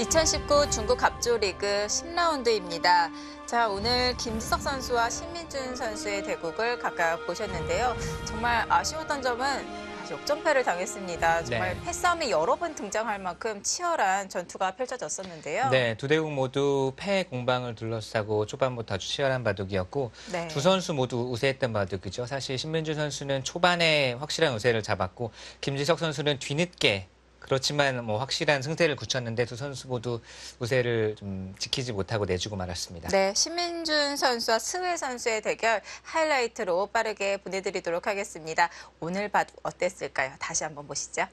2019 중국 갑조리그 10라운드입니다. 자, 오늘 김지석 선수와 신민준 선수의 대국을 각각 보셨는데요. 정말 아쉬웠던 점은 역전패를 당했습니다. 정말 네. 패싸움이 여러 번 등장할 만큼 치열한 전투가 펼쳐졌었는데요. 네, 두 대국 모두 패 공방을 둘러싸고 초반부터 아주 치열한 바둑이었고 네. 두 선수 모두 우세했던 바둑이죠. 사실 신민주 선수는 초반에 확실한 우세를 잡았고 김지석 선수는 뒤늦게 그렇지만 뭐 확실한 승세를 굳혔는데 두 선수 모두 우세를 좀 지키지 못하고 내주고 말았습니다. 네, 신민준 선수와 스웨 선수의 대결 하이라이트로 빠르게 보내드리도록 하겠습니다. 오늘 바둑 어땠을까요? 다시 한번 보시죠.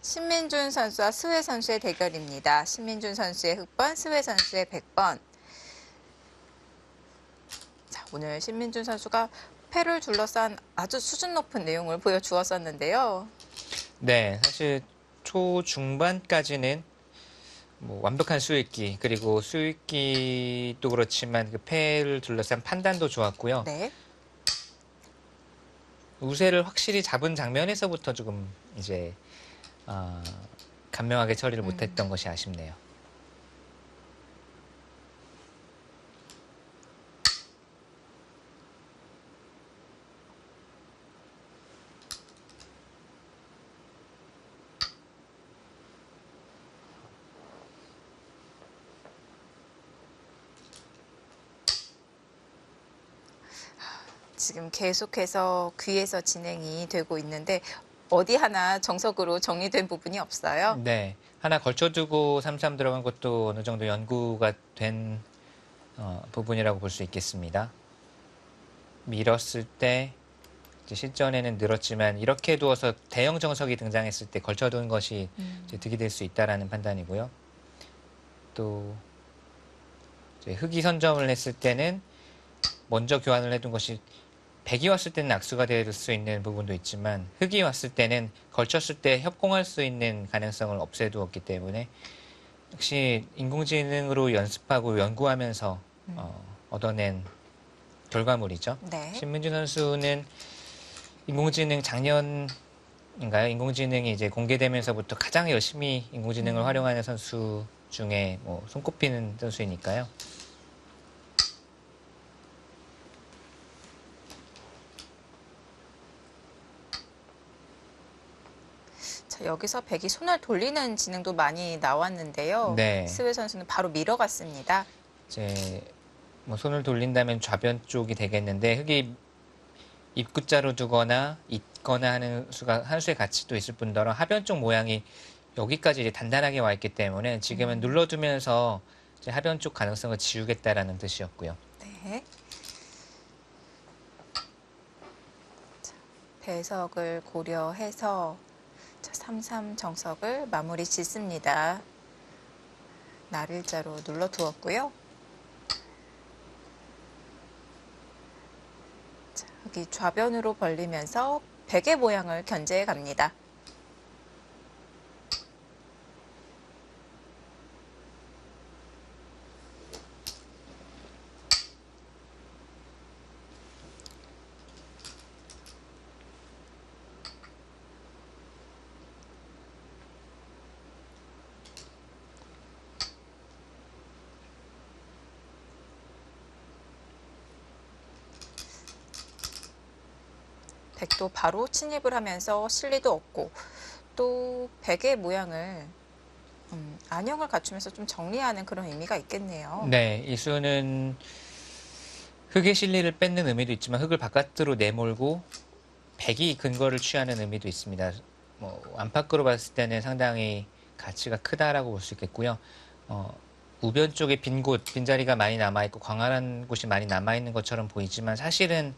신민준 선수와 스웨 선수의 대결입니다. 신민준 선수의 흑번, 스웨 선수의 백번. 자, 오늘 신민준 선수가 패를 둘러싼 아주 수준 높은 내용을 보여주었었는데요. 네, 사실 초중반까지는 뭐 완벽한 수익기 그리고 수익기도 그렇지만 그 패를 둘러싼 판단도 좋았고요. 네. 우세를 확실히 잡은 장면에서부터 조금 이제 간명하게 처리를 못했던 것이 아쉽네요. 지금 계속해서 귀에서 진행이 되고 있는데 어디 하나 정석으로 정리된 부분이 없어요. 네, 하나 걸쳐두고 3-3 들어간 것도 어느 정도 연구가 된 부분이라고 볼 수 있겠습니다. 밀었을 때 이제 실전에는 늘었지만 이렇게 두어서 대형 정석이 등장했을 때 걸쳐둔 것이 이제 득이 될 수 있다라는 판단이고요. 또 이제 흑이 선점을 했을 때는 먼저 교환을 해둔 것이 백이 왔을 때는 악수가 될 수 있는 부분도 있지만 흑이 왔을 때는 걸쳤을 때 협공할 수 있는 가능성을 없애두었기 때문에 역시 인공지능으로 연습하고 연구하면서 얻어낸 결과물이죠. 네. 신민주 선수는 인공지능 작년인가요? 인공지능이 이제 공개되면서부터 가장 열심히 인공지능을 활용하는 선수 중에 뭐 손꼽히는 선수이니까요. 자, 여기서 백이 손을 돌리는 진행도 많이 나왔는데요. 네. 스웨 선수는 바로 밀어갔습니다. 이제 뭐 손을 돌린다면 좌변 쪽이 되겠는데 흑이 입구자로 두거나 잇거나 하는 수가 한 수의 가치도 있을 뿐더러 하변 쪽 모양이 여기까지 이제 단단하게 와 있기 때문에 지금은 눌러두면서 이제 하변 쪽 가능성을 지우겠다라는 뜻이었고요. 네. 자, 배석을 고려해서 3-3 정석을 마무리 짓습니다. 날일자로 눌러두었고요. 자, 여기 좌변으로 벌리면서 백의 모양을 견제해 갑니다. 백도 바로 침입을 하면서 실리도 얻고 또 백의 모양을 안형을 갖추면서 좀 정리하는 그런 의미가 있겠네요. 네, 이 수는 흑의 실리를 뺏는 의미도 있지만 흑을 바깥으로 내몰고 백이 근거를 취하는 의미도 있습니다. 뭐 안팎으로 봤을 때는 상당히 가치가 크다라고 볼 수 있겠고요. 우변 쪽에 빈 곳, 빈자리가 많이 남아있고 광활한 곳이 많이 남아있는 것처럼 보이지만 사실은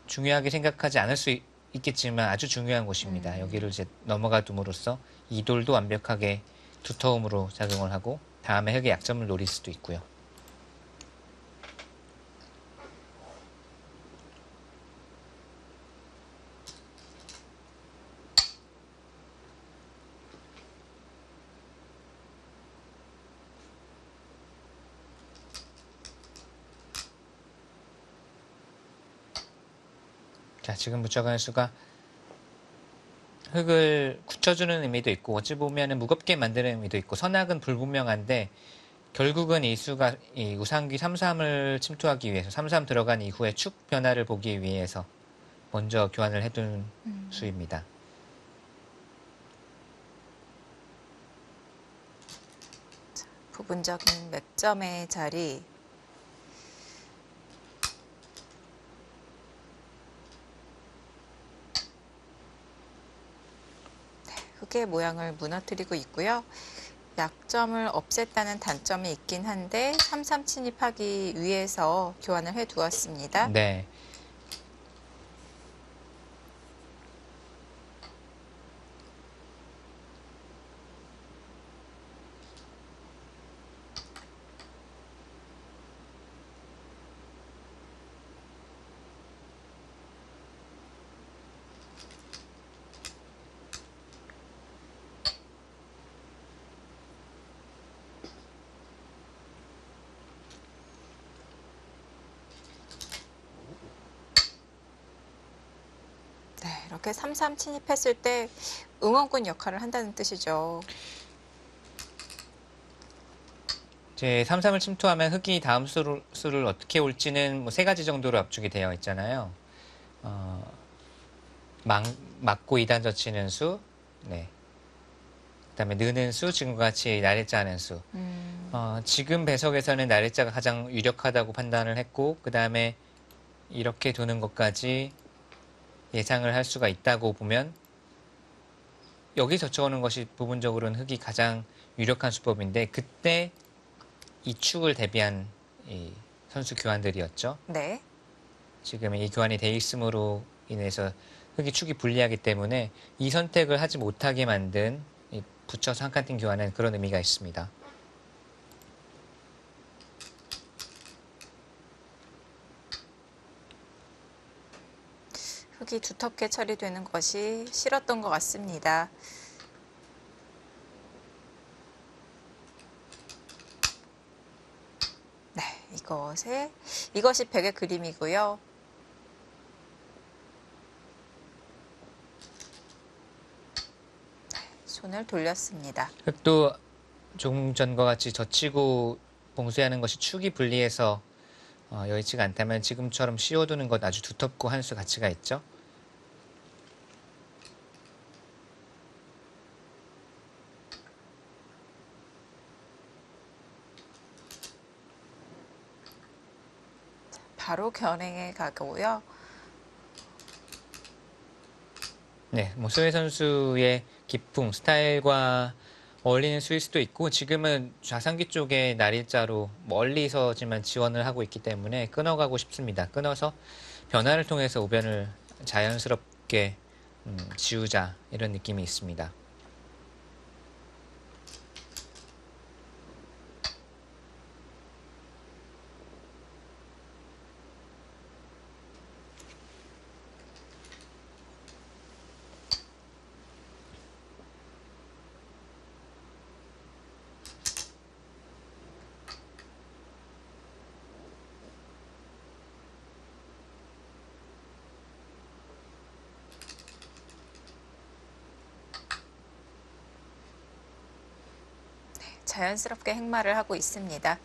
중요하게 생각하지 않을 수 있겠지만 아주 중요한 곳입니다. 여기를 이제 넘어가 둠으로써 이 돌도 완벽하게 두터움으로 작용을 하고 다음에 흑의 약점을 노릴 수도 있고요. 자, 지금 붙여가는 수가 흙을 굳혀주는 의미도 있고 어찌 보면 무겁게 만드는 의미도 있고 선악은 불분명한데 결국은 이 수가 이 우상귀 3-3을 침투하기 위해서 3-3 들어간 이후에 축 변화를 보기 위해서 먼저 교환을 해둔 수입니다. 부분적인 맥점의 자리. 흙의 모양을 무너뜨리고 있고요. 약점을 없앴다는 단점이 있긴 한데 3-3 침입하기 위해서 교환을 해 두었습니다. 네. 네, 이렇게 3-3 침입했을 때 응원군 역할을 한다는 뜻이죠. 이제 3-3을 침투하면 흙이 다음 수를 어떻게 올지는 뭐 3가지 정도로 압축이 되어 있잖아요. 막고 2단 젖히는 수, 네. 그다음에 느는 수, 지금과 같이 나래자 하는 수. 지금 배석에서는 나래자가 가장 유력하다고 판단을 했고, 그 다음에 이렇게 두는 것까지 예상을 할 수가 있다고 보면 여기 젖혀오는 것이 부분적으로는 흙이 가장 유력한 수법인데 그때 이 축을 대비한 이 선수 교환들이었죠. 네. 지금 이 교환이 돼 있음으로 인해서 흙이 축이 불리하기 때문에 이 선택을 하지 못하게 만든 이 붙여서 한 칸 뛴 교환은 그런 의미가 있습니다. 흙이 두텁게 처리되는 것이 싫었던 것 같습니다. 네, 이것이 백의 그림이고요. 네, 손을 돌렸습니다. 흙도 조금 전과 같이 젖히고 봉쇄하는 것이 축이 불리해서 여의치가 않다면 지금처럼 씌워두는 것 아주 두텁고 한 수 가치가 있죠. 바로 견행에 가고요. 네, 뭐 스웨 선수의 기풍, 스타일과 어울리는 수일 수도 있고 지금은 좌상기 쪽에 날일자로 멀리서지만 지원을 하고 있기 때문에 끊어가고 싶습니다. 끊어서 변화를 통해서 우변을 자연스럽게 지우자 이런 느낌이 있습니다. 자연스럽게 행마를 하고 있습니다.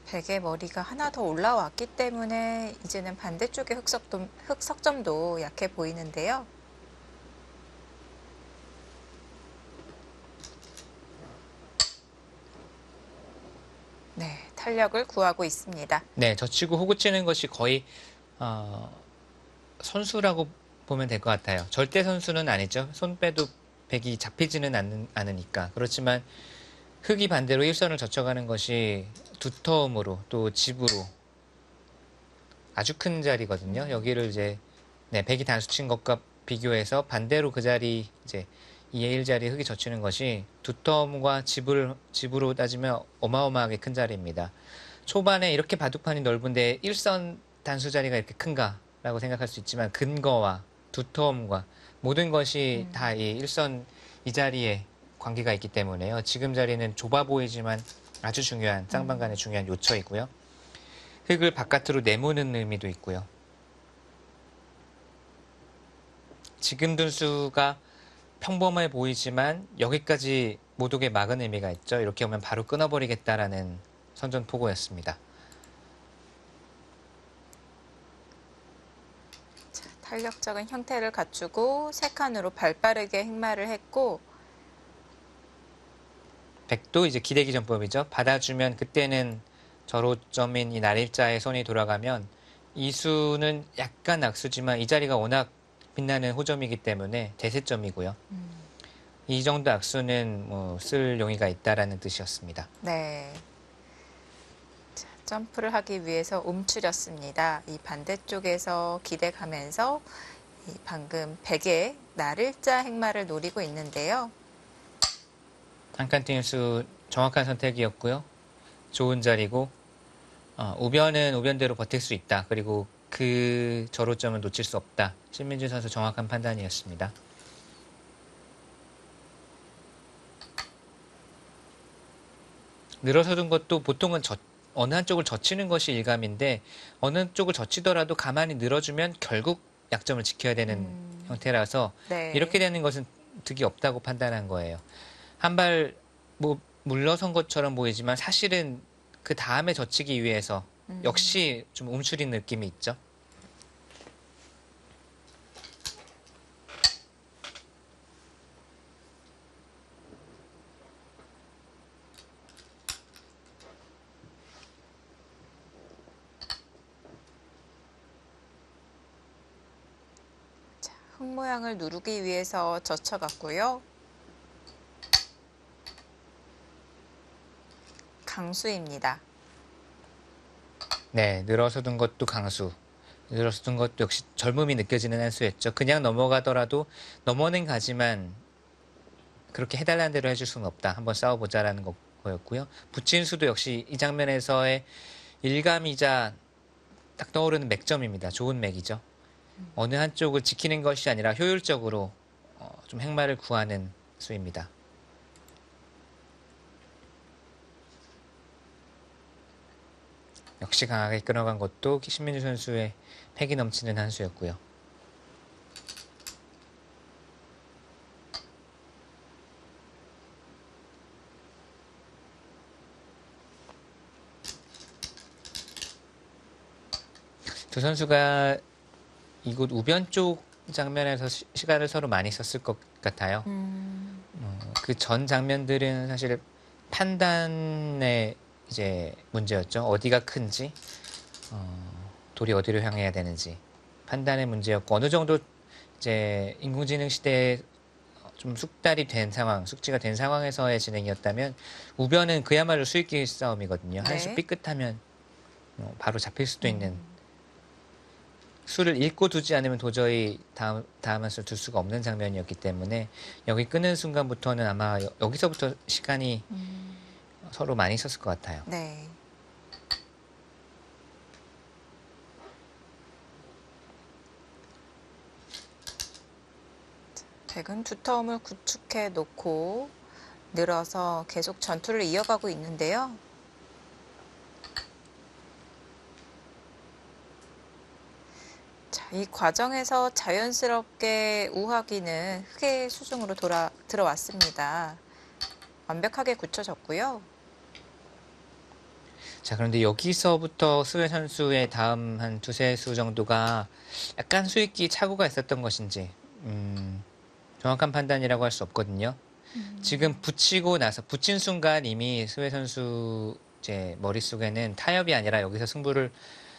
백의 머리가 하나 더 올라왔기 때문에 이제는 반대쪽의 흑석점도 약해 보이는데요. 네, 탄력을 구하고 있습니다. 네, 젖히고 호구치는 것이 거의 선수라고 보면 될 것 같아요. 절대 선수는 아니죠. 손 빼도 백이 잡히지는 않으니까. 그렇지만 흙이 반대로 일선을 젖혀가는 것이 두터움으로 또 집으로 아주 큰 자리거든요. 여기를 이제 백이 단수 친 것과 비교해서 반대로 그 자리 이제 2의 1 자리에 흙이 젖히는 것이 두터움과 집으로 따지면 어마어마하게 큰 자리입니다. 초반에 이렇게 바둑판이 넓은데 일선 단수 자리가 이렇게 큰가? 라고 생각할 수 있지만 근거와 두터움과 모든 것이 다 이 일선 이 자리에 관계가 있기 때문에요. 지금 자리는 좁아 보이지만 아주 중요한 쌍방간의 중요한 요처이고요. 흙을 바깥으로 내모는 의미도 있고요. 지금 둔수가 평범해 보이지만 여기까지 못 오게 막은 의미가 있죠. 이렇게 오면 바로 끊어버리겠다라는 선전포고였습니다. 자, 탄력적인 형태를 갖추고 세 칸으로 발빠르게 행마를 했고 백도 이제 기대기 전법이죠. 받아주면 그때는 저로점인 이 날일자의 손이 돌아가면 이 수는 약간 악수지만 이 자리가 워낙 빛나는 호점이기 때문에 대세점이고요. 이 정도 악수는 뭐 쓸 용의가 있다라는 뜻이었습니다. 네. 자, 점프를 하기 위해서 움츠렸습니다. 이 반대쪽에서 기대 가면서 이 방금 백의 날일자 행마를 노리고 있는데요. 한 칸 띄는 수 정확한 선택이었고요. 좋은 자리고 우변은 우변대로 버틸 수 있다. 그리고 그 저로점을 놓칠 수 없다. 신민준 선수 정확한 판단이었습니다. 늘어서 둔 것도 보통은 어느 한쪽을 젖히는 것이 일감인데 어느 쪽을 젖히더라도 가만히 늘어주면 결국 약점을 지켜야 되는 형태라서 네. 이렇게 되는 것은 득이 없다고 판단한 거예요. 한 발 뭐 물러선 것처럼 보이지만 사실은 그 다음에 젖히기 위해서 역시 좀 움츠린 느낌이 있죠. 자, 흙 모양을 누르기 위해서 젖혀갔고요. 강수입니다. 네, 늘어서 둔 것도 강수. 늘어서 둔 것도 역시 젊음이 느껴지는 한 수였죠. 그냥 넘어가더라도 넘어는 가지만 그렇게 해달라는 대로 해줄 수는 없다. 한번 싸워보자라는 거였고요. 붙인 수도 역시 이 장면에서의 일감이자 딱 떠오르는 맥점입니다. 좋은 맥이죠. 어느 한쪽을 지키는 것이 아니라 효율적으로 좀 행마를 구하는 수입니다. 역시 강하게 끌어간 것도 신민주 선수의 패기 넘치는 한 수였고요. 두 선수가 이곳 우변 쪽 장면에서 시간을 서로 많이 썼을 것 같아요. 그 전 장면들은 사실 판단의 이제 문제였죠. 어디가 큰지, 돌이 어디로 향해야 되는지 판단의 문제였고 어느 정도 이제 인공지능 시대에 좀 숙달이 된 상황, 숙지가 된 상황에서의 진행이었다면 우변은 그야말로 수익기 싸움이거든요. 네. 한 수 삐끗하면 바로 잡힐 수도 있는 수를 읽고 두지 않으면 도저히 다음 한 수를 둘 수가 없는 장면이었기 때문에 여기 끄는 순간부터는 아마 여기서부터 시간이 서로 많이 썼을 것 같아요. 네. 백은 두터움을 구축해 놓고 늘어서 계속 전투를 이어가고 있는데요. 자, 이 과정에서 자연스럽게 우하기는 흙의 수중으로 들어왔습니다. 완벽하게 굳혀졌고요. 자, 그런데 여기서부터 스웨 선수의 다음 한 두세 수 정도가 약간 수익기 착오가 있었던 것인지 정확한 판단이라고 할 수 없거든요. 지금 붙인 순간 이미 스웨 선수 제 머릿속에는 타협이 아니라 여기서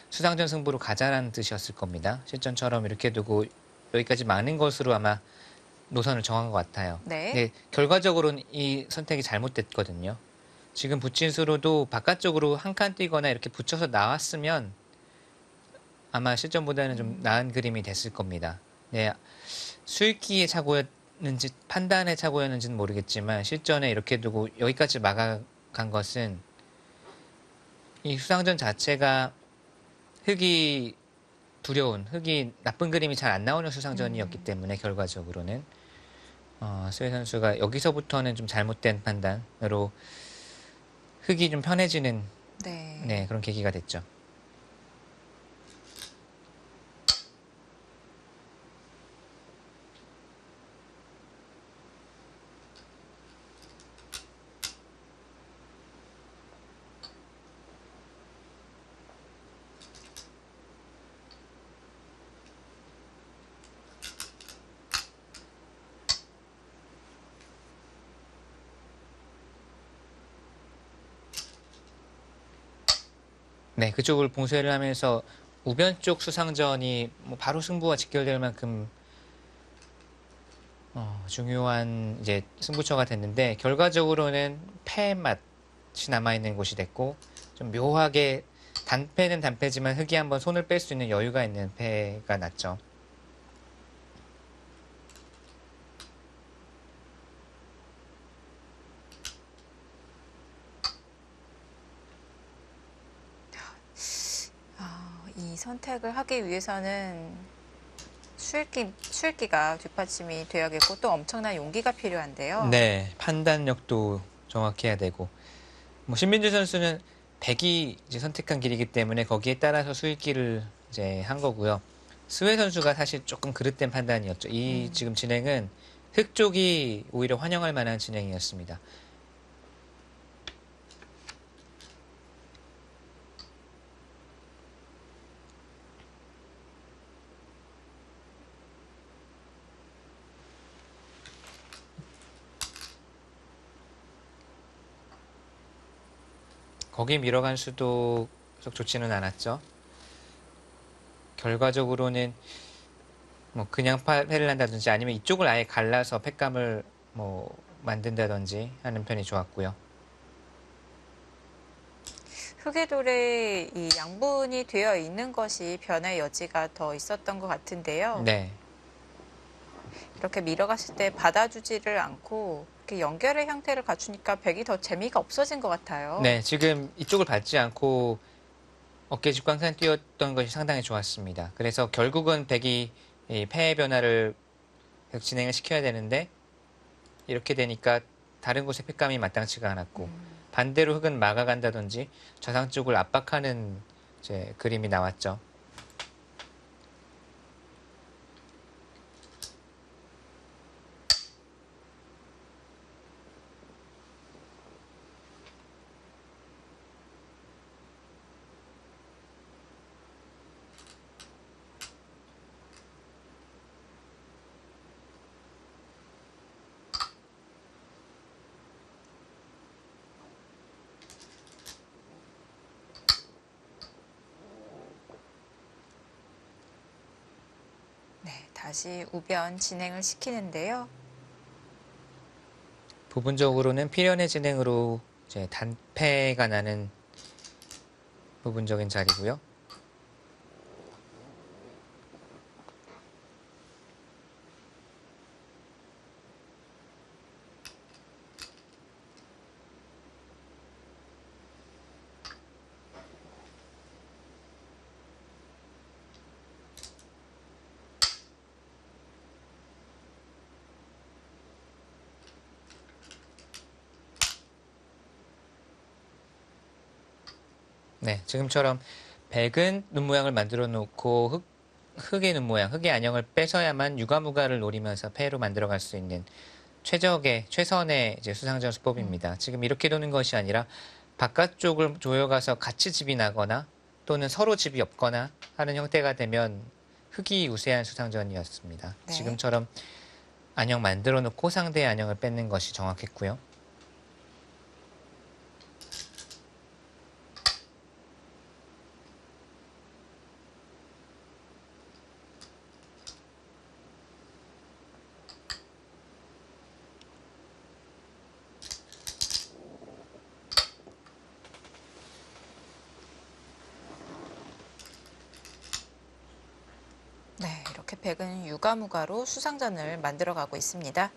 수상전 승부로 가자라는 뜻이었을 겁니다. 실전처럼 이렇게 두고 여기까지 많은 것으로 아마 노선을 정한 것 같아요. 네. 근데 결과적으로는 이 선택이 잘못됐거든요. 지금 붙인 수로도 바깥쪽으로 한 칸 띄거나 이렇게 붙여서 나왔으면 아마 실전보다는 좀 나은 그림이 됐을 겁니다. 네, 수익기의 착오였는지 판단의 착오였는지는 모르겠지만 실전에 이렇게 두고 여기까지 막아간 것은 이 수상전 자체가 흙이 두려운, 흙이 나쁜 그림이 잘 안 나오는 수상전이었기 때문에 결과적으로는 스웨 선수가 여기서부터는 좀 잘못된 판단으로 흙이 좀 편해지는 네. 네, 그런 계기가 됐죠. 네, 그쪽을 봉쇄를 하면서 우변 쪽 수상전이 뭐 바로 승부와 직결될 만큼 중요한 이제 승부처가 됐는데 결과적으로는 패 맛이 남아 있는 곳이 됐고 좀 묘하게 단패는 단패지만 흑이 한번 손을 뺄 수 있는 여유가 있는 패가 났죠. 이 선택을 하기 위해서는 수읽기가 뒷받침이 되어야겠고 또 엄청난 용기가 필요한데요. 네, 판단력도 정확해야 되고 뭐 신민주 선수는 100이 이제 선택한 길이기 때문에 거기에 따라서 수익기를 이제 한 거고요. 스웨 선수가 사실 조금 그릇된 판단이었죠. 이 지금 진행은 흑 쪽이 오히려 환영할 만한 진행이었습니다. 거기 밀어간 수도 썩 좋지는 않았죠. 결과적으로는 뭐 그냥 패를 한다든지 아니면 이쪽을 아예 갈라서 팩감을 뭐 만든다든지 하는 편이 좋았고요. 흑의 돌에 이 양분이 되어 있는 것이 변의 여지가 더 있었던 것 같은데요. 네. 이렇게 밀어갔을 때 받아주지를 않고 이렇게 연결의 형태를 갖추니까 백이 더 재미가 없어진 것 같아요. 네, 지금 이쪽을 밟지 않고 어깨 직광산 뛰었던 것이 상당히 좋았습니다. 그래서 결국은 백이 이 패의 변화를 진행을 시켜야 되는데 이렇게 되니까 다른 곳에 팩감이 마땅치가 않았고 반대로 흑은 막아간다든지 좌상 쪽을 압박하는 이제 그림이 나왔죠. 네, 다시 우변 진행을 시키는데요. 부분적으로는 필연의 진행으로 이제 단패가 나는 부분적인 자리고요. 네, 지금처럼 백은 눈 모양을 만들어 놓고 흑의 눈 모양, 흑의 안형을 뺏어야만 유가무가를 노리면서 패로 만들어 갈 수 있는 최선의 이제 수상전 수법입니다. 지금 이렇게 도는 것이 아니라 바깥쪽을 조여가서 같이 집이 나거나 또는 서로 집이 없거나 하는 형태가 되면 흑이 우세한 수상전이었습니다. 네. 지금처럼 안형 만들어 놓고 상대의 안형을 뺏는 것이 정확했고요. 네, 이렇게 백은 유가무가로 수상전을 만들어가고 있습니다.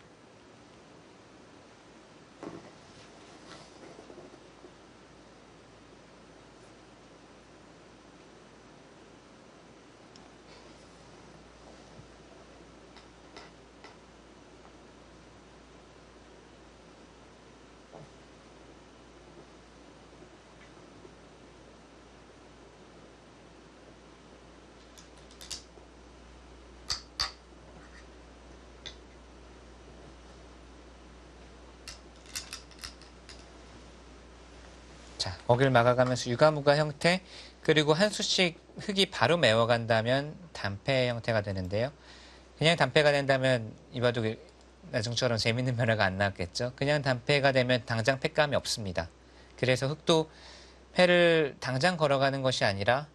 자, 거길 막아가면서 유가무가 형태 그리고 한 수씩 흙이 바로 메워간다면 단패 형태가 되는데요. 그냥 단패가 된다면 이바둑이 나중처럼 재밌는 변화가 안 나왔겠죠. 그냥 단패가 되면 당장 패감이 없습니다. 그래서 흙도 패를 당장 걸어가는 것이 아니라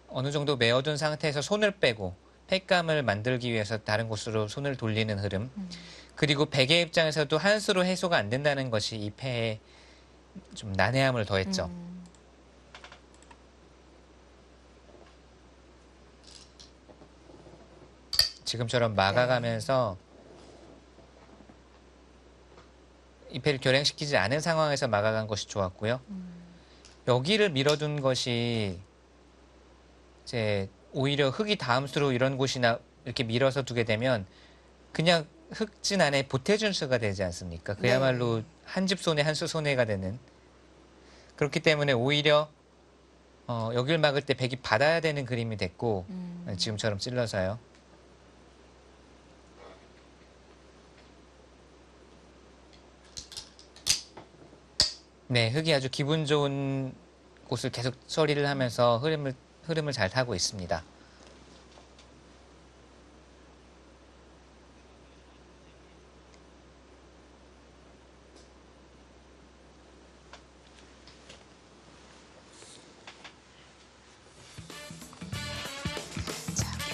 어느 정도 메어둔 상태에서 손을 빼고 패감을 만들기 위해서 다른 곳으로 손을 돌리는 흐름. 그리고 백의 입장에서도 한 수로 해소가 안 된다는 것이 이 패에 좀 난해함을 더했죠. 지금처럼 막아가면서 이 패를 결행시키지 않은 상황에서 막아간 것이 좋았고요. 여기를 밀어둔 것이 이제 오히려 흙이 다음 수로 이런 곳이나 이렇게 밀어서 두게 되면 그냥 흙진 안에 보태준 수가 되지 않습니까? 그야말로 한 집 손해 한 수 손해가 되는. 그렇기 때문에 오히려 여길 막을 때 백이 받아야 되는 그림이 됐고 지금처럼 찔러서요. 네, 흙이 아주 기분 좋은 곳을 계속 처리를 하면서 흐름을 잘 타고 있습니다.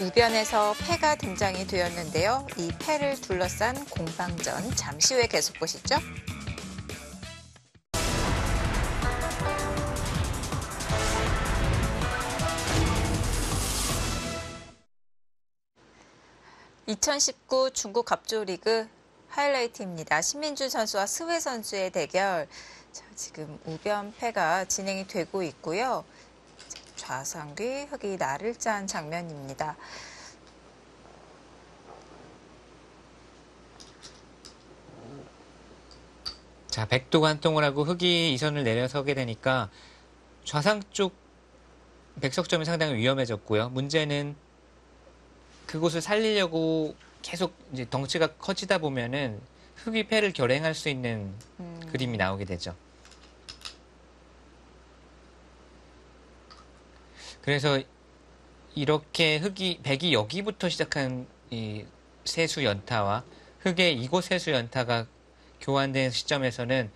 우변에서 패가 등장이 되었는데요. 이 패를 둘러싼 공방전 잠시 후에 계속 보시죠. (2019) 중국 갑조 리그 하이라이트입니다. 신민준 선수와 스웨 선수의 대결. 자, 지금 우변 패가 진행이 되고 있고요. 좌상 뒤 흙이 날을 짠 장면입니다. 자, 백도 관통을 하고 흙이 이 선을 내려서게 되니까 좌상 쪽 백석점이 상당히 위험해졌고요. 문제는 그곳을 살리려고 계속 이제 덩치가 커지다 보면은 흙이 패를 결행할 수 있는 그림이 나오게 되죠. 그래서 이렇게 백이 여기부터 시작한 이 세수 연타와 흙의 이곳 세수 연타가 교환된 시점에서는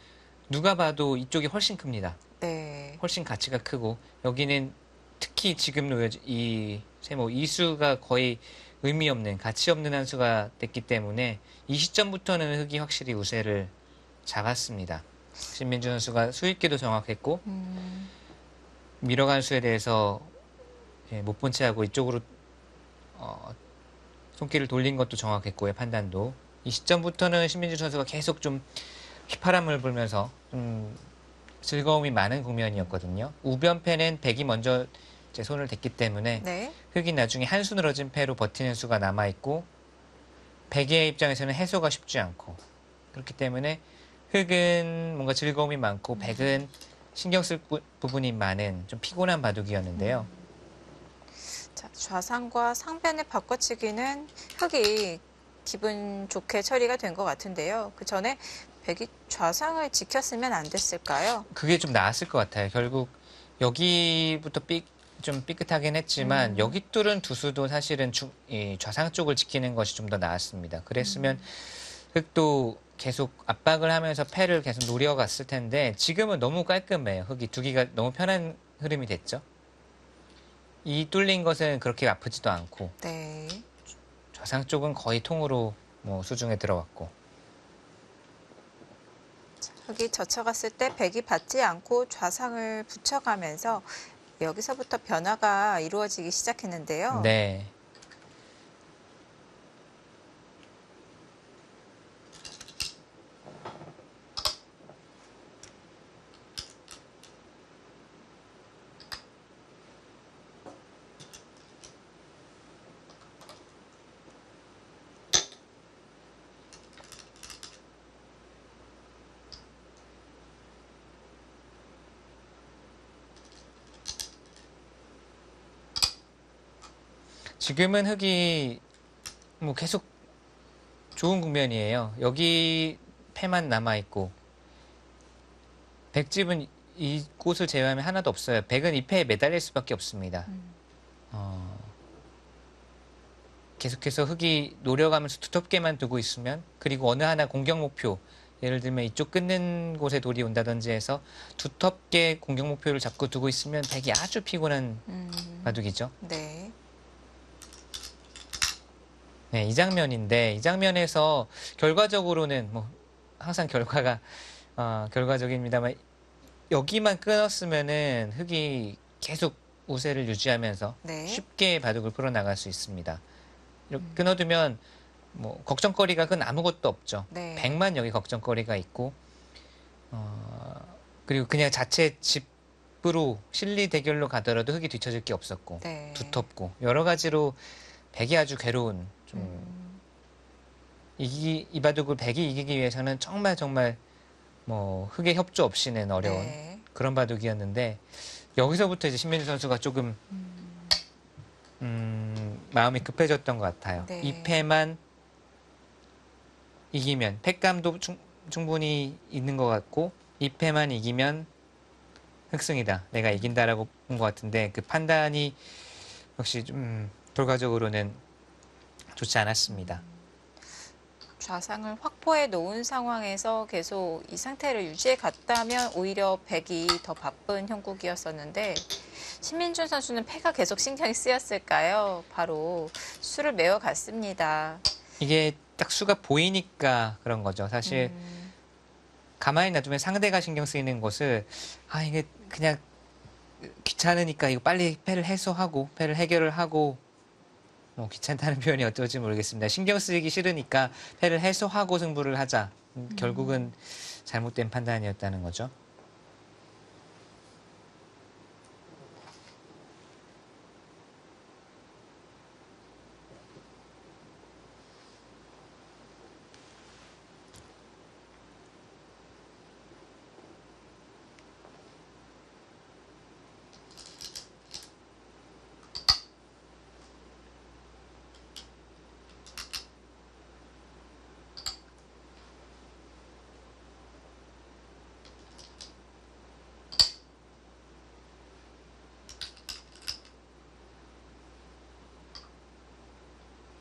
누가 봐도 이쪽이 훨씬 큽니다. 네. 훨씬 가치가 크고 여기는 특히 지금 이 세모 이수가 거의 의미 없는 가치 없는 한 수가 됐기 때문에 이 시점부터는 흙이 확실히 우세를 잡았습니다. 신민준 선수가 수익기도 정확했고 밀어간 수에 대해서 못 본 채 하고 이쪽으로 손길을 돌린 것도 정확했고요. 판단도. 이 시점부터는 신민준 선수가 계속 좀 휘파람을 불면서 즐거움이 많은 국면이었거든요. 우변패는 백이 먼저 제 손을 댔기 때문에 네. 흙이 나중에 한 수 늘어진 패로 버티는 수가 남아있고 백의 입장에서는 해소가 쉽지 않고 그렇기 때문에 흙은 뭔가 즐거움이 많고 백은 신경 쓸 부분이 많은 좀 피곤한 바둑이었는데요. 자, 좌상과 상변의 바꿔치기는 흙이 기분 좋게 처리가 된 것 같은데요. 그 전에 백이 좌상을 지켰으면 안 됐을까요? 그게 좀 나았을 것 같아요. 결국 여기부터 좀 삐끗하긴 했지만 여기 뚫은 두수도 사실은 이 좌상 쪽을 지키는 것이 좀 더 나았습니다. 그랬으면 흙도 계속 압박을 하면서 패를 계속 노려갔을 텐데 지금은 너무 깔끔해요. 흙이 두기가 너무 편한 흐름이 됐죠. 이 뚫린 것은 그렇게 아프지도 않고 네. 좌상 쪽은 거의 통으로 뭐 수중에 들어왔고 흙이 젖혀갔을 때 백이 받지 않고 좌상을 붙여가면서 여기서부터 변화가 이루어지기 시작했는데요. 네. 지금은 흙이 뭐 계속 좋은 국면이에요. 여기 패만 남아있고 백집은 이곳을 제외하면 하나도 없어요. 백은 이 패에 매달릴 수밖에 없습니다. 계속해서 흙이 노려가면서 두텁게만 두고 있으면 그리고 어느 하나 공격 목표 예를 들면 이쪽 끊는 곳에 돌이 온다든지 해서 두텁게 공격 목표를 잡고 두고 있으면 백이 아주 피곤한 바둑이죠. 네. 네, 이 장면인데 이 장면에서 결과적으로는 뭐 항상 결과가 결과적입니다만 여기만 끊었으면은 흑이 계속 우세를 유지하면서 네. 쉽게 바둑을 풀어나갈 수 있습니다. 이렇게 끊어두면 뭐 걱정거리가 그건 아무것도 없죠. 네. 백만 여기 걱정거리가 있고 그리고 그냥 자체 집으로 실리 대결로 가더라도 흑이 뒤처질 게 없었고 네. 두텁고 여러 가지로 백이 아주 괴로운 좀 이 바둑을 백이 이기기 위해서는 정말 뭐 흑의 협조 없이는 어려운 네. 그런 바둑이었는데 여기서부터 이제 신민주 선수가 조금 마음이 급해졌던 것 같아요. 네. 이 패만 이기면 패감도 충분히 있는 것 같고 이 패만 이기면 흑승이다. 내가 이긴다라고 본 것 같은데 그 판단이 역시 좀 결과적으로는 좋지 않았습니다. 좌상을 확보해 놓은 상황에서 계속 이 상태를 유지해 갔다면 오히려 백이 더 바쁜 형국이었었는데 신민준 선수는 패가 계속 신경이 쓰였을까요? 바로 수를 메워갔습니다. 이게 딱 수가 보이니까 그런 거죠. 사실 가만히 놔두면 상대가 신경 쓰이는 것을 이게 그냥 귀찮으니까 이거 빨리 패를 해소하고 패를 해결을 하고 뭐 귀찮다는 표현이 어떨지 모르겠습니다. 신경 쓰이기 싫으니까 패를 해소하고 승부를 하자. 결국은 잘못된 판단이었다는 거죠.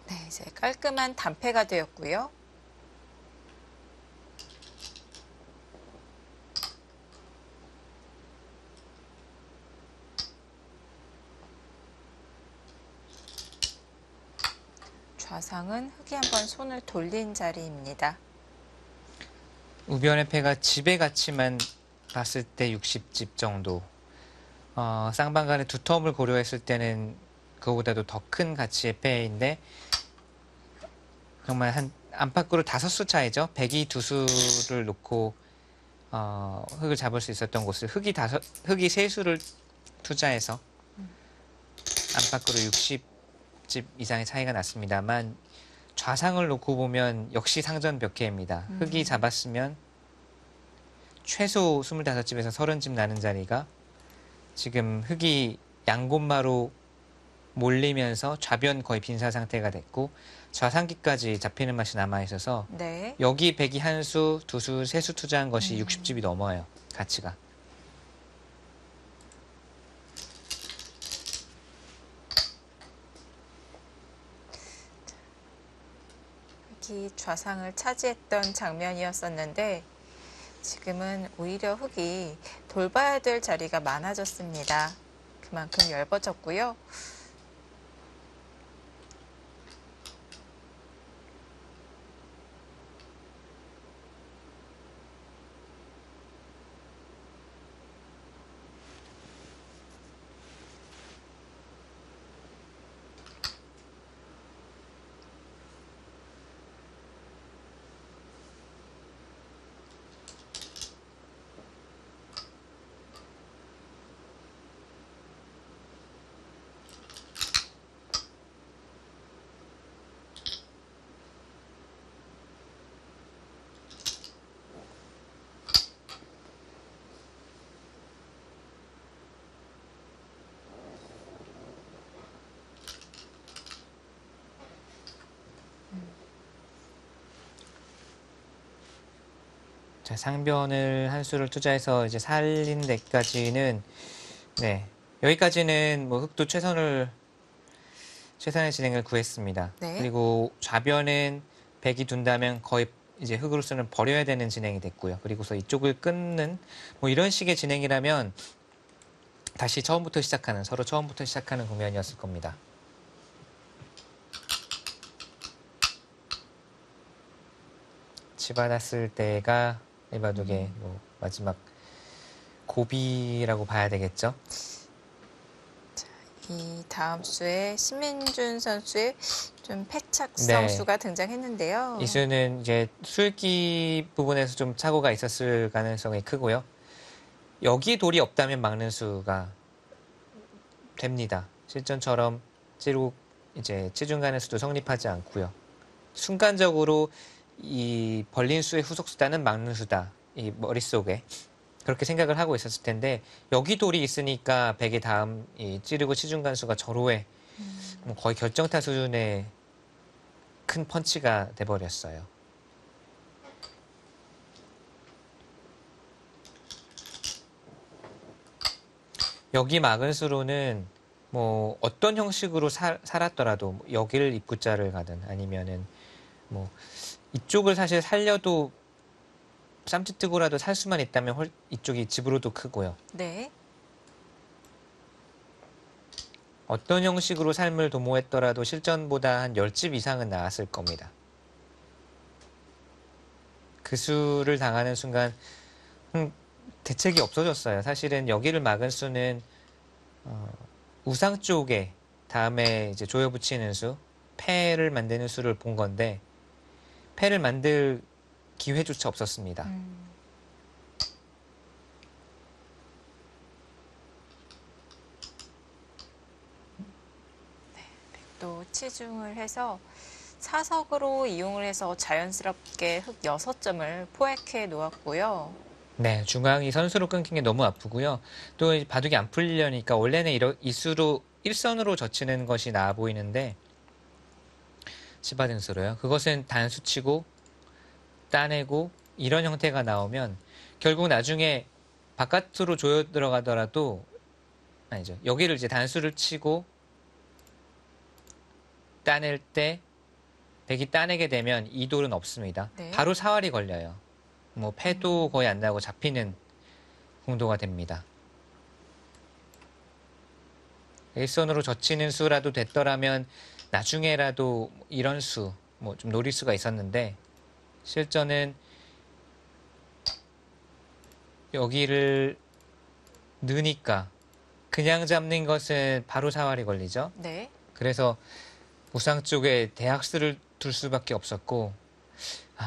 네, 이제 깔끔한 단패가 되었고요. 좌상은 흑이 한번 손을 돌린 자리입니다. 우변의 패가 집의 가치만 봤을 때 60집 정도. 쌍방간의 두텀을 고려했을 때는 그거보다도 더 큰 가치의 패인데 정말 한 안팎으로 5수 차이죠. 백이 2수를 놓고 흑을 잡을 수 있었던 곳을 흑이 3수를 투자해서 안팎으로 60집 이상의 차이가 났습니다만 좌상을 놓고 보면 역시 상전 벽해입니다. 흑이 잡았으면 최소 25집에서 30집 나는 자리가 지금 흑이 양곳마로 몰리면서 좌변 거의 빈사 상태가 됐고 좌상기까지 잡히는 맛이 남아있어서 네. 여기 백이 한 수, 2수, 3수 투자한 것이 60집이 넘어요. 가치가. 흑이 좌상을 차지했던 장면이었었는데 지금은 오히려 흑이 돌봐야 될 자리가 많아졌습니다. 그만큼 얇아졌고요. 자, 상변을 한 수를 투자해서 이제 살린 데까지는 네. 여기까지는 뭐 흑도 최선의 진행을 구했습니다. 네. 그리고 좌변은 백이 둔다면 거의 이제 흑으로서는 버려야 되는 진행이 됐고요. 그리고서 이쪽을 끊는 뭐 이런 식의 진행이라면 다시 처음부터 시작하는, 서로 처음부터 시작하는 국면이었을 겁니다. 치받았을 때가 일바둑의 뭐 마지막 고비라고 봐야 되겠죠. 이 다음 수에 신민준 선수의 좀 패착성 네. 수가 등장했는데요. 이 수는 이제 술기 부분에서 좀 착오가 있었을 가능성이 크고요. 여기 돌이 없다면 막는 수가 됩니다. 실전처럼 찌르고 이제 치중 가는 수도 성립하지 않고요. 순간적으로 이 벌린 수의 후속 수단은 막는 수다. 이 머릿속에 그렇게 생각을 하고 있었을 텐데 여기 돌이 있으니까 백의 다음 이 찌르고 치중 간수가 절호의 뭐 거의 결정타 수준의 큰 펀치가 돼버렸어요. 여기 막은 수로는 뭐 어떤 형식으로 살았더라도 뭐 여기를 입구자를 가든 아니면은 뭐 이쪽을 사실 살려도 쌈짓뜨고라도 살 수만 있다면 이쪽이 집으로도 크고요. 네. 어떤 형식으로 삶을 도모했더라도 실전보다 한 10집 이상은 나왔을 겁니다. 그 수를 당하는 순간 대책이 없어졌어요. 사실은 여기를 막은 수는 우상 쪽에 다음에 이제 조여 붙이는 수, 패를 만드는 수를 본 건데 패를 만들 기회조차 없었습니다. 또 치중을 해서 사석으로 이용을 해서 자연스럽게 흑 6점을 포획해 놓았고요. 네, 중앙이 선수로 끊긴 게 너무 아프고요. 또 바둑이 안 풀리려니까 원래는 이 수로 일선으로 젖히는 것이 나아 보이는데 치받은수로요. 그것은 단수치고 따내고 이런 형태가 나오면 결국 나중에 바깥으로 조여 들어가더라도 아니죠. 여기를 이제 단수를 치고 따낼 때 백이 따내게 되면 이 돌은 없습니다. 네. 바로 사활이 걸려요. 뭐 패도 거의 안 나고 잡히는 공도가 됩니다. 일선으로 젖히는 수라도 됐더라면 나중에라도 이런 수, 뭐 좀 노릴 수가 있었는데 실전은 여기를 넣으니까 그냥 잡는 것은 바로 사활이 걸리죠. 네. 그래서 우상 쪽에 대학수를 둘 수밖에 없었고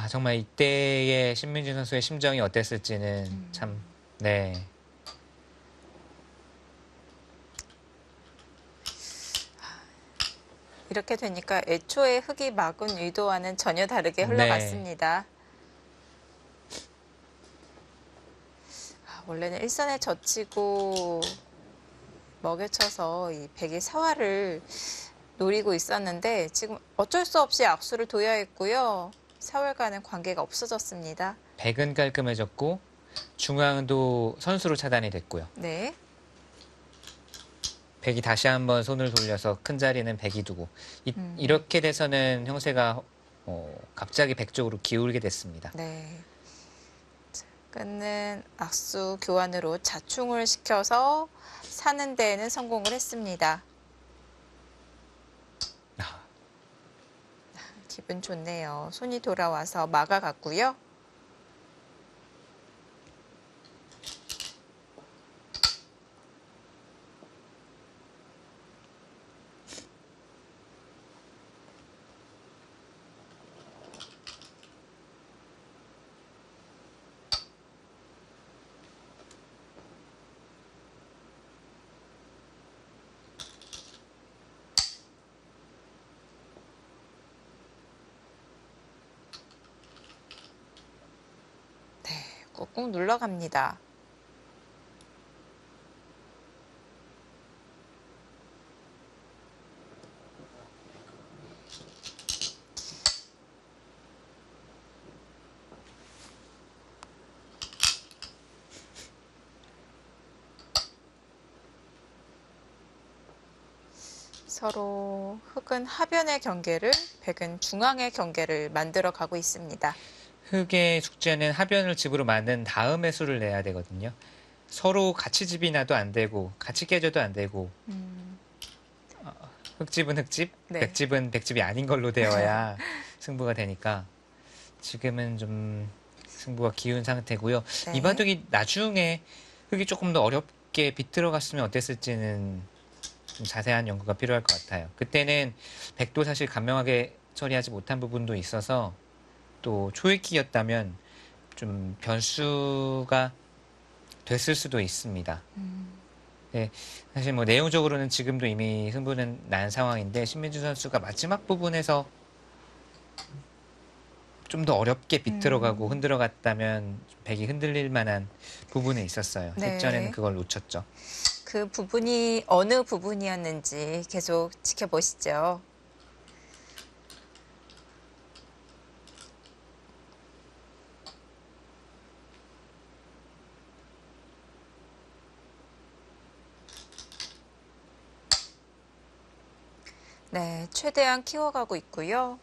정말 이때의 신민준 선수의 심정이 어땠을지는 참 네. 이렇게 되니까 애초에 흑이 막은 의도와는 전혀 다르게 흘러갔습니다. 원래는 일선에 젖히고 먹여쳐서 이 백의 사활을 노리고 있었는데 지금 어쩔 수 없이 악수를 둬야 했고요. 사활과는 관계가 없어졌습니다. 백은 깔끔해졌고 중앙도 선수로 차단이 됐고요. 네. 백이 다시 한번 손을 돌려서 큰 자리는 백이 두고 이렇게 돼서는 형세가 갑자기 백 쪽으로 기울게 됐습니다. 네. 자, 끊는 악수 교환으로 자충을 시켜서 사는 데에는 성공을 했습니다. 기분 좋네요. 손이 돌아와서 막아갔고요. 꾹꾹 눌러갑니다. 서로 흑은 하변의 경계를, 백은 중앙의 경계를 만들어 가고 있습니다. 흑의 숙제는 하변을 집으로 만든 다음에 수를 내야 되거든요. 서로 같이 집이 나도 안 되고 같이 깨져도 안 되고 흑집은 흑집, 네. 백집은 백집이 아닌 걸로 되어야 승부가 되니까 지금은 좀 승부가 기운 상태고요. 네. 이 바둑이 나중에 흑이 조금 더 어렵게 비틀어갔으면 어땠을지는 좀 자세한 연구가 필요할 것 같아요. 그때는 백도 사실 간명하게 처리하지 못한 부분도 있어서 또 초읽기였다면 좀 변수가 됐을 수도 있습니다. 네, 사실 뭐 내용적으로는 지금도 이미 승부는 난 상황인데 신민주 선수가 마지막 부분에서 좀 더 어렵게 비틀어가고 흔들어갔다면 백이 흔들릴 만한 부분이 있었어요. 네. 실전에는 그걸 놓쳤죠. 그 부분이 어느 부분이었는지 계속 지켜보시죠. 네, 최대한 키워가고 있고요.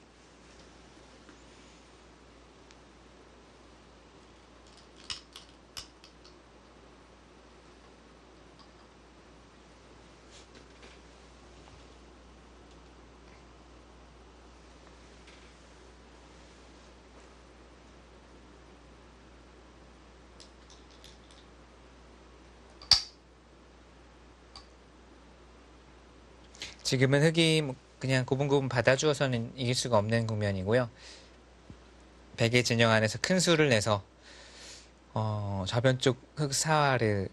지금은 흑이 뭐 그냥 고분고분 받아주어서는 이길 수가 없는 국면이고요. 백의 진영 안에서 큰 수를 내서 좌변 쪽 흑 사활을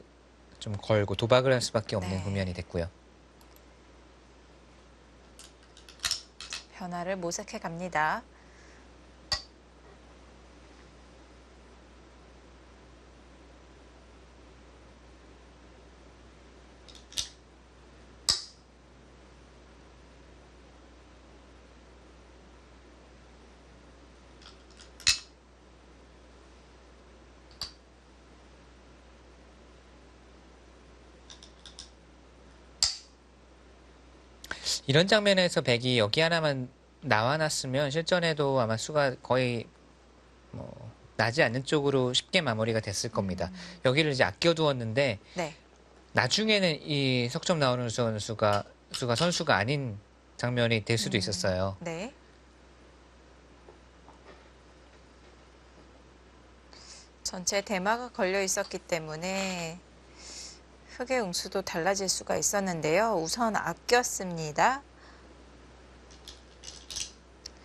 좀 걸고 도박을 할 수밖에 없는 네. 국면이 됐고요. 변화를 모색해 갑니다. 이런 장면에서 백이 여기 하나만 나와놨으면 실전에도 아마 수가 거의 뭐 나지 않는 쪽으로 쉽게 마무리가 됐을 겁니다. 여기를 이제 아껴두었는데 네. 나중에는 이 석점 나오는 선수가 선수가 아닌 장면이 될 수도 있었어요. 네. 전체 대마가 걸려 있었기 때문에 흑의 응수도 달라질 수가 있었는데요. 우선 아꼈습니다.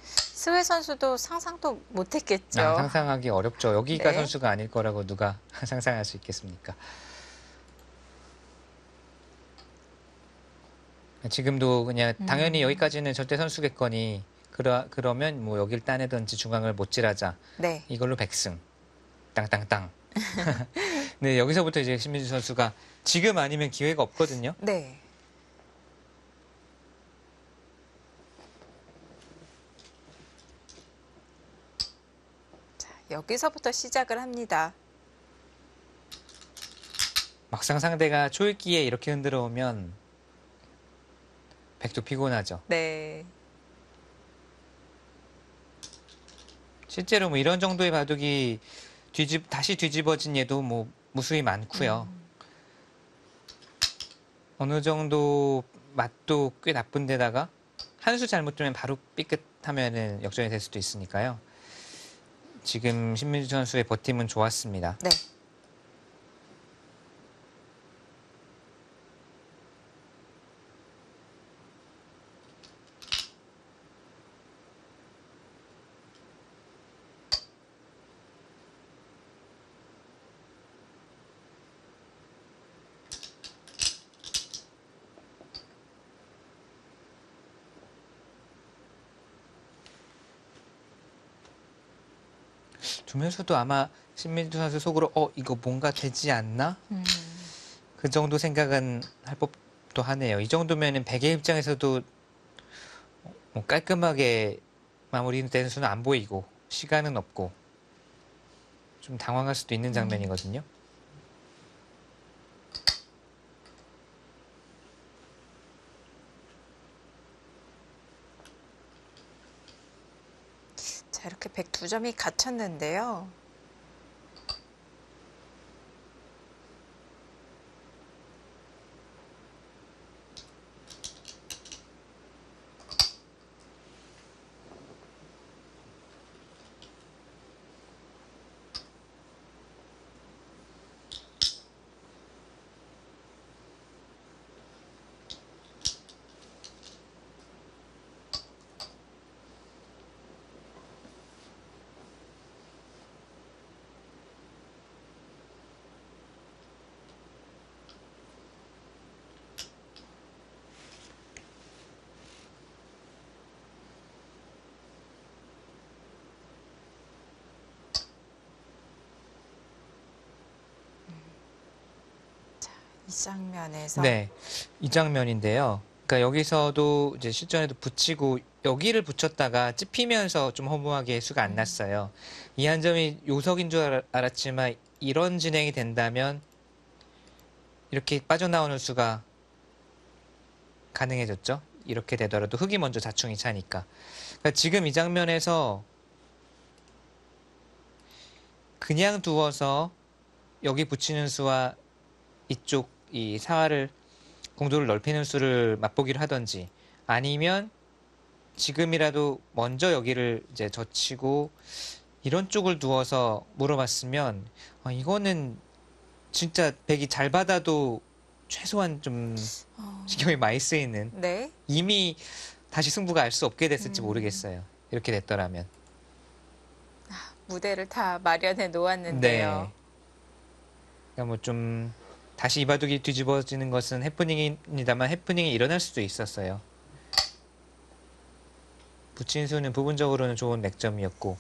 스웨 선수도 상상도 못했겠죠. 상상하기 어렵죠. 여기가 네. 선수가 아닐 거라고 누가 상상할 수 있겠습니까? 지금도 그냥 당연히 여기까지는 절대 선수겠거니 그러면 뭐 여길 따내든지 중앙을 못 찌르자. 네. 이걸로 백승. 땅땅땅. 네, 여기서부터 이제 신민주 선수가 지금 아니면 기회가 없거든요. 네. 자, 여기서부터 시작을 합니다. 막상 상대가 초읽기에 이렇게 흔들어 오면 백도 피곤하죠. 네. 실제로 뭐 이런 정도의 바둑이 다시 뒤집어진 예도 뭐 무수히 많고요. 어느 정도 맛도 꽤 나쁜 데다가 한 수 잘못되면 바로 삐끗하면은 역전이 될 수도 있으니까요. 지금 신민주 선수의 버팀은 좋았습니다. 네. 두면서도 아마 신민주 선수 속으로 이거 뭔가 되지 않나? 그 정도 생각은 할 법도 하네요. 이 정도면은 백의 입장에서도 뭐 깔끔하게 마무리되는 수는 안 보이고 시간은 없고 좀 당황할 수도 있는 장면이거든요. 자, 이렇게 백도 두 점이 갇혔는데요. 이 장면에서 네, 이 장면인데요. 그러니까 여기서도 이제 실전에도 붙이고 여기를 붙였다가 찝히면서 좀 허무하게 수가 안 났어요. 이 한 점이 요석인 줄 알았지만 이런 진행이 된다면 이렇게 빠져나오는 수가 가능해졌죠. 이렇게 되더라도 흙이 먼저 자충이 차니까. 그러니까 지금 이 장면에서 그냥 두어서 여기 붙이는 수와 이쪽 이 사활을 공도를 넓히는 수를 맛보기를 하던지 아니면 지금이라도 먼저 여기를 이제 젖히고 이런 쪽을 두어서 물어봤으면 이거는 진짜 백이 잘 받아도 최소한 좀 신경이 많이 쓰이는 네. 이미 다시 승부가 알 수 없게 됐을지 모르겠어요. 이렇게 됐더라면. 무대를 다 마련해 네. 놓았는데요. 그러니까 뭐 좀 다시 이바둑이 뒤집어지는 것은 해프닝입니다만 해프닝이 일어날 수도 있었어요. 붙인 수는 부분적으로는 좋은 맥점이었고.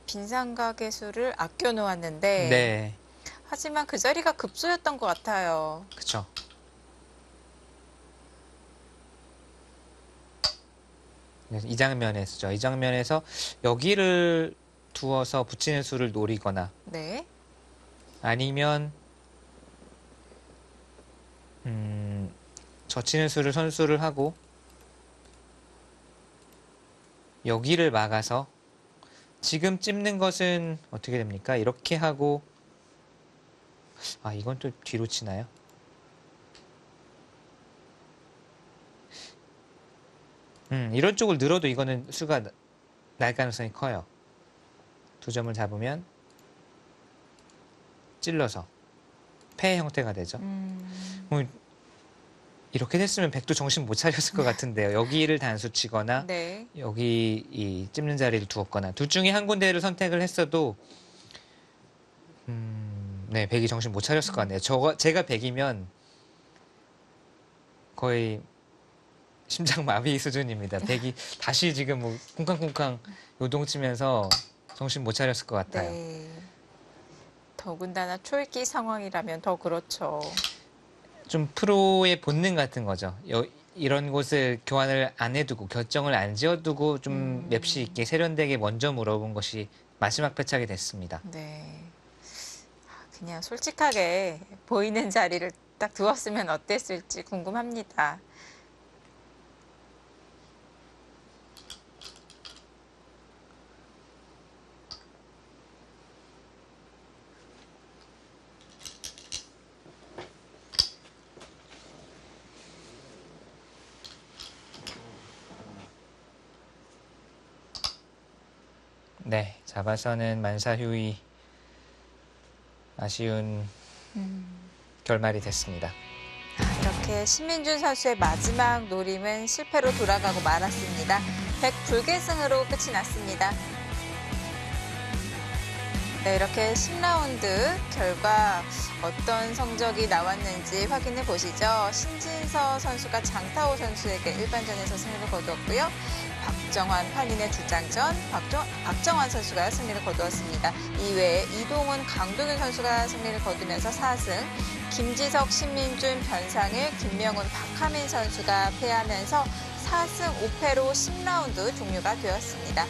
빈상각의 수를 아껴 놓았는데 네, 하지만 그 자리가 급소였던 것 같아요. 그쵸. 그래서 이 장면에서죠. 이 장면에서 여기를 두어서 붙이는 수를 노리거나 네. 아니면 젖히는 수를 선수를 하고 여기를 막아서 지금 찝는 것은 어떻게 됩니까? 이렇게 하고 이건 또 뒤로 치나요? 이런 쪽을 늘어도 이거는 수가 날 가능성이 커요. 두 점을 잡으면 찔러서 패 형태가 되죠. 뭐 이렇게 됐으면 백도 정신 못 차렸을 것 같은데요. 여기를 단수 치거나 네. 여기 이 찝는 자리를 두었거나 둘 중에 한 군데를 선택을 했어도 네, 백이 정신 못 차렸을 것 같네요. 제가 백이면 거의 심장 마비 수준입니다. 백이 다시 지금 뭐 쿵쾅쿵쾅 요동치면서 정신 못 차렸을 것 같아요. 네. 더군다나 초읽기 상황이라면 더 그렇죠. 좀 프로의 본능 같은 거죠. 이런 곳을 교환을 안 해두고 결정을 안 지어두고 좀 맵시 있게 세련되게 먼저 물어본 것이 마지막 패착이 됐습니다. 네. 그냥 솔직하게 보이는 자리를 딱 두었으면 어땠을지 궁금합니다. 네, 잡아서는 만사휴이 아쉬운 결말이 됐습니다. 이렇게 신민준 선수의 마지막 노림은 실패로 돌아가고 말았습니다. 100불계승으로 끝이 났습니다. 네, 이렇게 10라운드 결과 어떤 성적이 나왔는지 확인해 보시죠. 신진서 선수가 장타오 선수에게 일반전에서 승리를 거두었고요. 박정환 판인의 주장전 박정환 선수가 승리를 거두었습니다. 이외에 이동훈 강동윤 선수가 승리를 거두면서 4승, 김지석, 신민준, 변상일, 김명훈, 박하민 선수가 패하면서 4승 5패로 10라운드 종료가 되었습니다.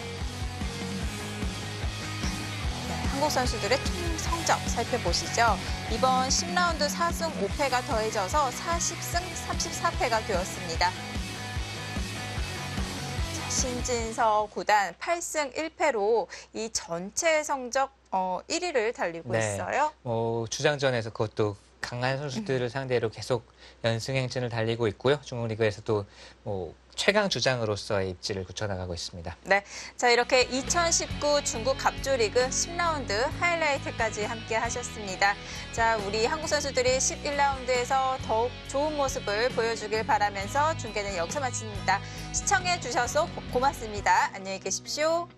한국 선수들의 총 성적 살펴보시죠. 이번 10라운드 4승 5패가 더해져서 40승 34패가 되었습니다. 신진서 구단 8승 1패로 이 전체 성적 1위를 달리고 네. 있어요. 주장전에서 그것도 강한 선수들을 상대로 계속 연승 행진을 달리고 있고요. 중국 리그에서도 최강 주장으로서의 입지를 굳혀나가고 있습니다. 네, 자 이렇게 2019 중국 갑조 리그 10라운드 하이라이트까지 함께 하셨습니다. 자, 우리 한국 선수들이 11라운드에서 더욱 좋은 모습을 보여주길 바라면서 중계는 여기서 마칩니다. 시청해 주셔서 고맙습니다. 안녕히 계십시오.